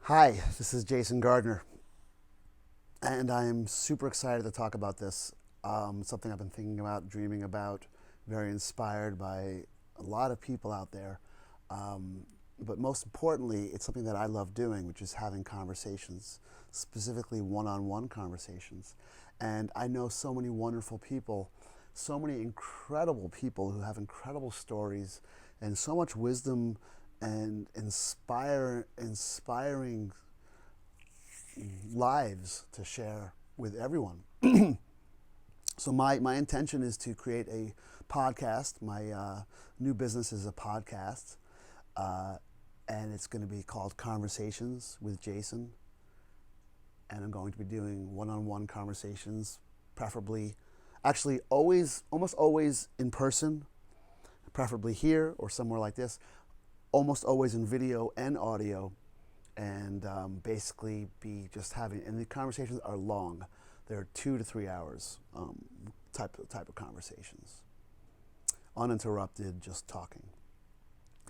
Hi, this is Jason Gardner, and I am super excited to talk about this. Something I've been thinking about, dreaming about, very inspired by a lot of people out there. Um, but most importantly, it's something that I love doing, which is having conversations, specifically one on one conversations. And I know so many wonderful people, so many incredible people who have incredible stories and so much wisdom and inspiring lives to share with everyone. So my intention is to create a podcast. My new business is a podcast, uh, and it's going to be called Conversations with Jason. And I'm going to be doing one-on-one conversations, preferably, actually, almost always in person, preferably here or somewhere like this. Almost always in video and audio, and basically be just having. And the conversations are long; they're 2 to 3 hours type of conversations, uninterrupted, just talking.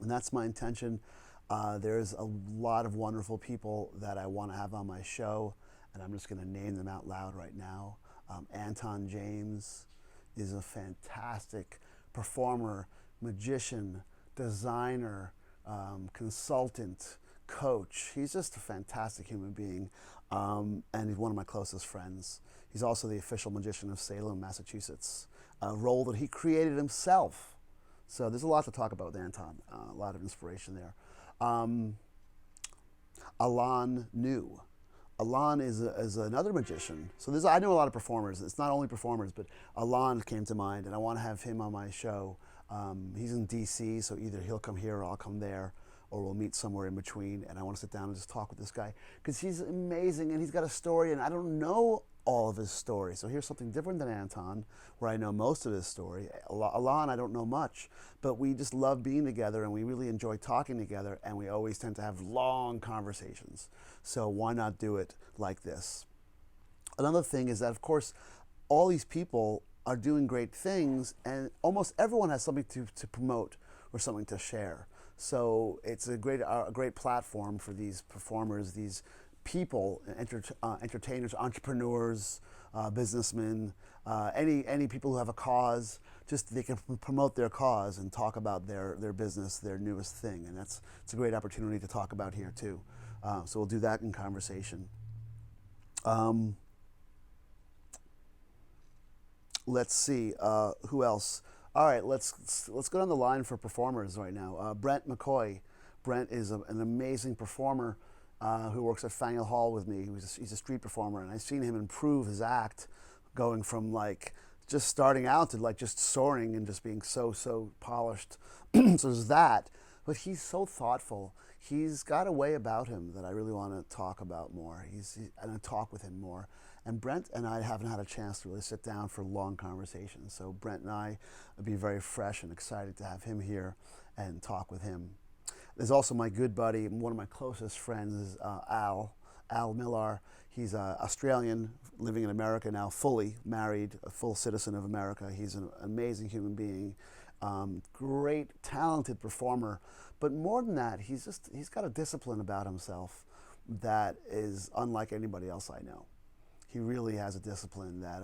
And that's my intention. There's a lot of wonderful people that I want to have on my show, and I'm just going to name them out loud right now. Anton James is a fantastic performer, magician, designer, consultant, coach. He's just a fantastic human being, and he's one of my closest friends. He's also the official magician of Salem, Massachusetts, a role that he created himself. So there's a lot to talk about with Anton, a lot of inspiration there. Um, Alon New. Alon is another magician. So I know a lot of performers. It's not only performers, but Alon came to mind, and I want to have him on my show. He's in DC, so either he'll come here or I'll come there, or we'll meet somewhere in between. And I want to sit down and just talk with this guy because he's amazing and he's got a story, and I don't know all of his story. So here's something different than Anton, where I know most of his story. Alon, I don't know much, but we just love being together and we really enjoy talking together, and we always tend to have long conversations. So why not do it like this? Another thing is that, of course, all these people are doing great things, and almost everyone has something to promote or something to share. So it's a great platform for these performers, these people, entertainers, entrepreneurs, businessmen, any people who have a cause. Just they can promote their cause and talk about their business, their newest thing, and it's a great opportunity to talk about here too. So we'll do that in conversation. Um, let's see who else. All right, let's go down the line for performers right now. Brent McCoy. Brent is an amazing performer who works at Faneuil Hall with me. He's a street performer, and I've seen him improve his act, going from like just starting out to like just soaring and just being so polished. So there's that, but he's so thoughtful. He's got a way about him that I really want to talk about more. I want to talk with him more. And Brent and I haven't had a chance to really sit down for long conversations. So Brent and I would be very fresh and excited to have him here and talk with him. There's also my good buddy, one of my closest friends, is Al Millar. He's Australian, living in America now, fully married, a full citizen of America. He's an amazing human being, great, talented performer. But more than that, he's got a discipline about himself that is unlike anybody else I know. He really has a discipline that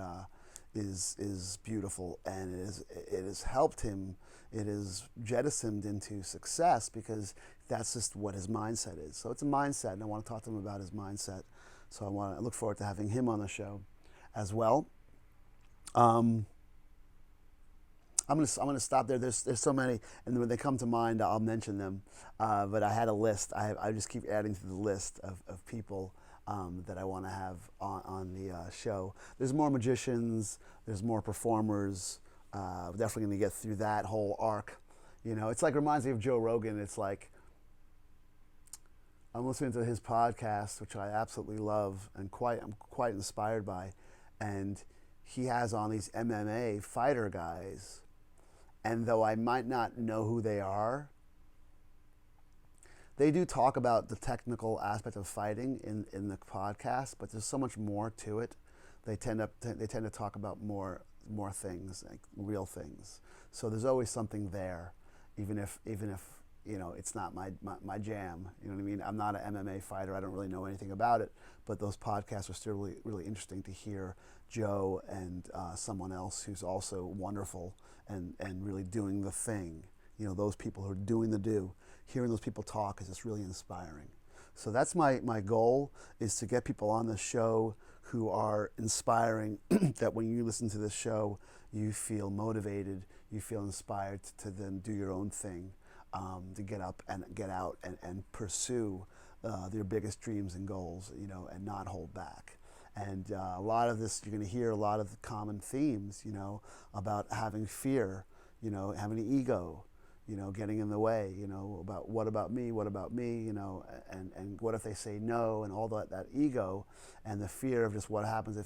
is beautiful, and it has helped him. It has jettisoned into success because that's just what his mindset is. So it's a mindset, and I want to talk to him about his mindset. So I look forward to having him on the show as well. Um, I'm gonna stop there. There's so many, and when they come to mind, I'll mention them. But I had a list. I just keep adding to the list of people that I want to have on the show. There's more magicians. There's more performers. Definitely going to get through that whole arc. It's like reminds me of Joe Rogan. It's like I'm listening to his podcast, which I absolutely love and I'm quite inspired by, and he has on these MMA fighter guys, and though I might not know who they are, they do talk about the technical aspect of fighting in the podcast, but there's so much more to it. They tend to talk about more things, like real things. So there's always something there, even if it's not my jam. You know what I mean? I'm not an MMA fighter. I don't really know anything about it, but those podcasts are still really, really interesting to hear Joe and someone else who's also wonderful and really doing the thing. Those people who are doing the do, hearing those people talk is just really inspiring. So that's my goal, is to get people on the show who are inspiring, that when you listen to this show, you feel motivated, you feel inspired to then do your own thing, to get up and get out and pursue their biggest dreams and goals, and not hold back. And a lot of this, you're going to hear a lot of common themes, about having fear, having ego, getting in the way, about what about me, and what if they say no, and all that ego and the fear of just what happens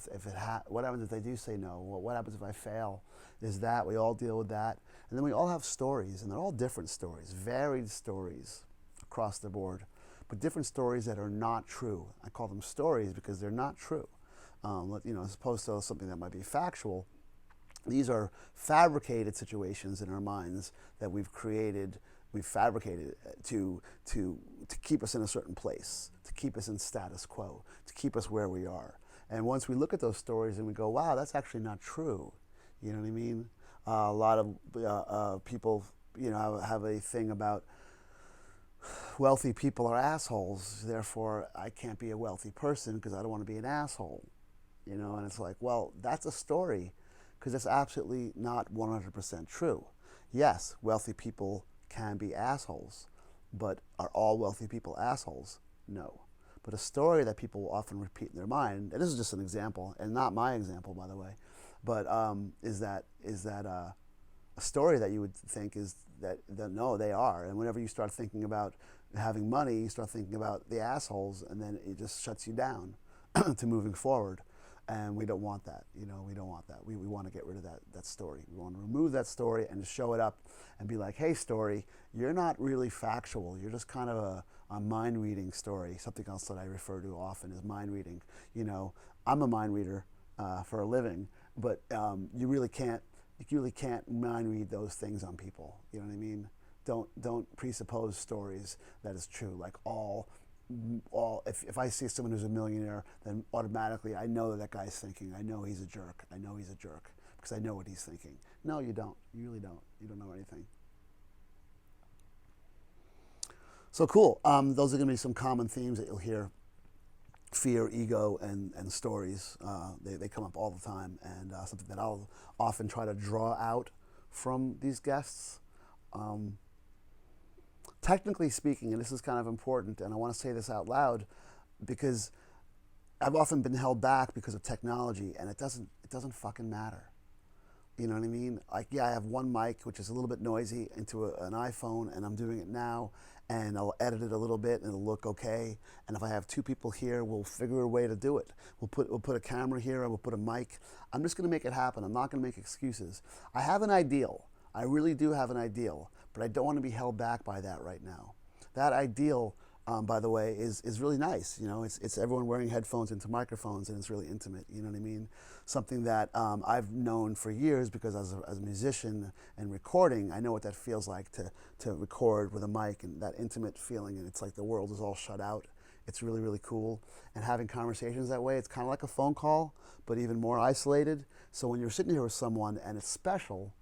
what happens if they do say no, what happens if I fail, is that we all deal with that. And then we all have stories, and they're all different stories, varied stories across the board, but different stories that are not true. I call them stories because they're not true, as opposed to something that might be factual. These are fabricated situations in our minds that we've fabricated to keep us in a certain place, to keep us in status quo, to keep us where we are. And once we look at those stories and we go, wow, that's actually not true. You know what I mean? A lot of people, have a thing about wealthy people are assholes, therefore I can't be a wealthy person because I don't want to be an asshole. And it's like, well, that's a story, because it's absolutely not 100% true. Yes, wealthy people can be assholes, but are all wealthy people assholes? No. But a story that people will often repeat in their mind, and this is just an example, and not my example, by the way, but is that a story that you would think is that no, they are. And whenever you start thinking about having money, you start thinking about the assholes, and then it just shuts you down to moving forward. And we don't want that, we don't want that. We want to get rid of that story. We want to remove that story and just show it up and be like, hey, story, you're not really factual. You're just kind of a mind reading story. Something else that I refer to often is mind reading. I'm a mind reader for a living, but you really can't mind read those things on people. You know what I mean? Don't presuppose stories that is true. Like if I see someone who's a millionaire, then automatically I know that guy's thinking, I know he's a jerk. I know he's a jerk because I know what he's thinking. No, you don't. You really don't. You don't know anything. So cool. Those are going to be some common themes that you'll hear: fear, ego, and stories. They come up all the time, and something that I'll often try to draw out from these guests. Technically speaking, and this is kind of important, and I want to say this out loud, because I've often been held back because of technology, and it doesn't fucking matter. You know what I mean? Like, yeah, I have one mic, which is a little bit noisy, into an iPhone, and I'm doing it now, and I'll edit it a little bit, and it'll look okay. And if I have two people here, we'll figure a way to do it. We'll put a camera here, and we'll put a mic. I'm just going to make it happen. I'm not going to make excuses. I have an ideal. I really do have an ideal, but I don't want to be held back by that right now. That ideal, by the way, is really nice. It's everyone wearing headphones into microphones, and it's really intimate. You know what I mean? Something that I've known for years, because as a musician and recording, I know what that feels like to record with a mic, and that intimate feeling, and it's like the world is all shut out. It's really, really cool. And having conversations that way, it's kind of like a phone call, but even more isolated. So when you're sitting here with someone and it's special,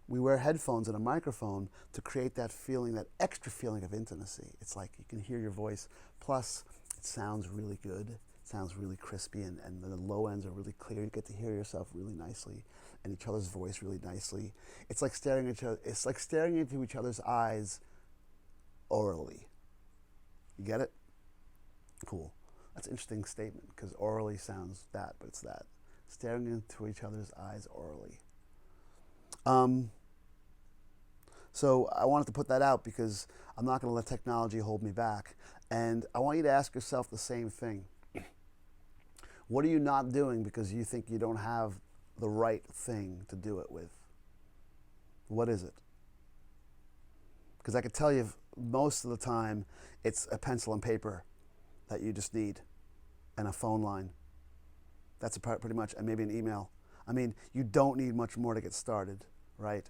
we wear headphones and a microphone to create that feeling, that extra feeling of intimacy. It's like you can hear your voice, plus it sounds really good, it sounds really crispy, and the low ends are really clear. You get to hear yourself really nicely and each other's voice really nicely. It's like staring into each other's eyes orally. You get it? Cool. That's an interesting statement, because orally sounds that, but it's that. Staring into each other's eyes orally. So I wanted to put that out because I'm not going to let technology hold me back. And I want you to ask yourself the same thing. What are you not doing because you think you don't have the right thing to do it with? What is it? Because I could tell you most of the time it's a pencil and paper that you just need, and a phone line. That's pretty much, and maybe an email. I mean, you don't need much more to get started, right?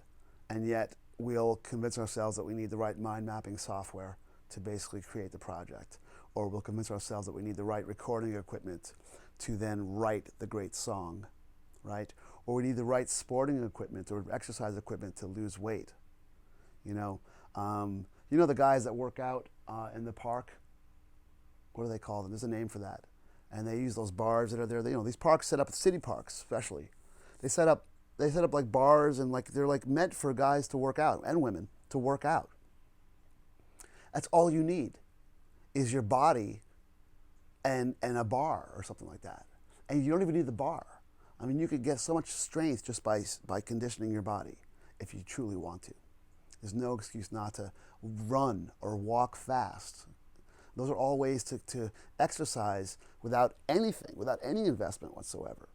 And yet, we'll convince ourselves that we need the right mind mapping software to basically create the project. Or we'll convince ourselves that we need the right recording equipment to then write the great song, right? Or we need the right sporting equipment or exercise equipment to lose weight. You know the guys that work out in the park? What do they call them? There's a name for that. And they use those bars that are there. These parks set up, city parks especially. They set up like bars, and like they're like meant for guys to work out and women to work out. That's all you need is your body and a bar or something like that. And you don't even need the bar. I mean, you could get so much strength just by conditioning your body if you truly want to. There's no excuse not to run or walk fast. Those are all ways to exercise without anything, without any investment whatsoever.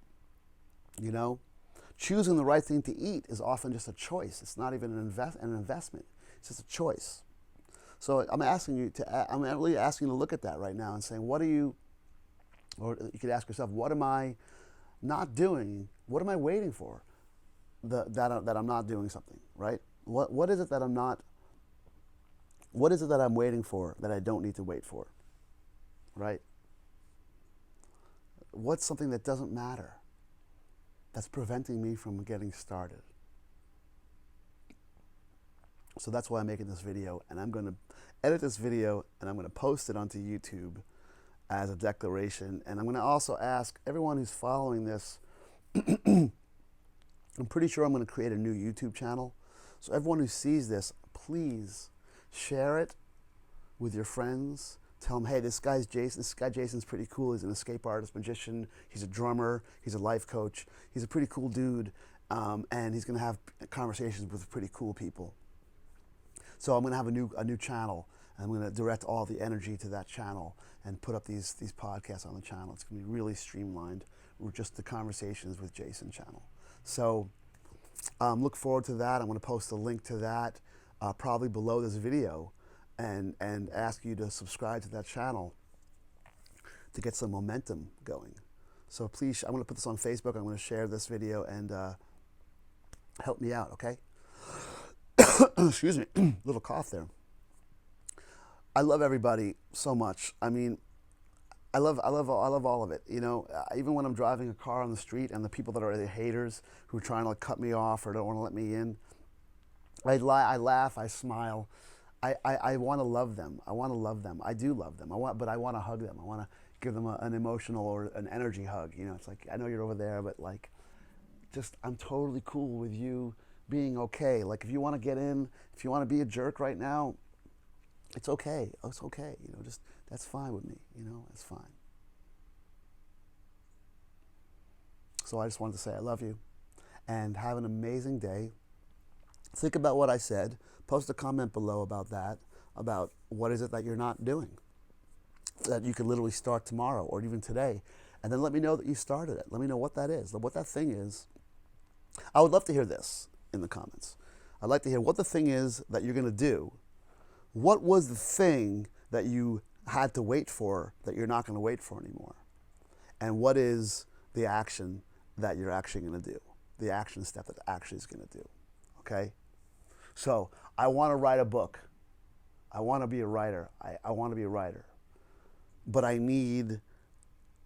Choosing the right thing to eat is often just a choice. It's not even an investment. It's just a choice. So I'm really asking you to look at that right now and saying, or you could ask yourself, what am I not doing? What am I waiting for that I'm not doing something, right? What is it that I'm not, what is it that I'm waiting for that I don't need to wait for, right? What's something that doesn't matter that's preventing me from getting started? So that's why I'm making this video, and I'm going to edit this video and I'm going to post it onto YouTube as a declaration. And I'm going to also ask everyone who's following this, I'm pretty sure I'm going to create a new YouTube channel. So everyone who sees this, please share it with your friends. Tell them, hey, this guy Jason's pretty cool. He's an escape artist, magician. He's a drummer. He's a life coach. He's a pretty cool dude. And he's going to have conversations with pretty cool people. So I'm going to have a new channel, and I'm going to direct all the energy to that channel and put up these podcasts on the channel. It's going to be really streamlined. We're just the Conversations with Jason channel. So look forward to that. I'm going to post a link to that probably below this video, and ask you to subscribe to that channel to get some momentum going. So please, I'm going to put this on Facebook. I'm going to share this video, and help me out, okay? Excuse me, little cough there. I love everybody so much. I mean, I love all of it. Even when I'm driving a car on the street and the people that are the haters who are trying to cut me off or don't want to let me in, I laugh, I smile. I want to love them. I want to love them. I do love them. But I want to hug them. I want to give them an emotional or an energy hug. It's like, I know you're over there, but like, just, I'm totally cool with you being okay. Like, if you want to get in, if you want to be a jerk right now, it's okay. It's okay. Just, that's fine with me. It's fine. So I just wanted to say I love you, and have an amazing day. Think about what I said. Post a comment below about that, about what is it that you're not doing that you could literally start tomorrow or even today, and then let me know that you started it. Let me know what that is, what that thing is. I would love to hear this in the comments. I'd like to hear what the thing is that you're going to do. What was the thing that you had to wait for that you're not going to wait for anymore? And what is the action that you're actually going to do? The action step that actually is going to do. Okay? So, I want to write a book. I want to be a writer. I want to be a writer. But I need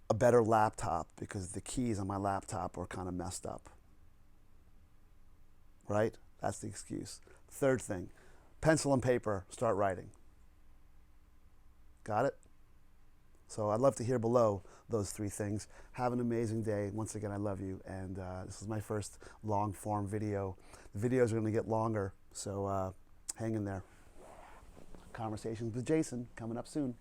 a better laptop because the keys on my laptop are kind of messed up. Right? That's the excuse. Third thing, pencil and paper, start writing. Got it? So I'd love to hear below those three things. Have an amazing day. Once again, I love you. And this is my first long form video. The videos are going to get longer, so hang in there. Conversations with Jason coming up soon.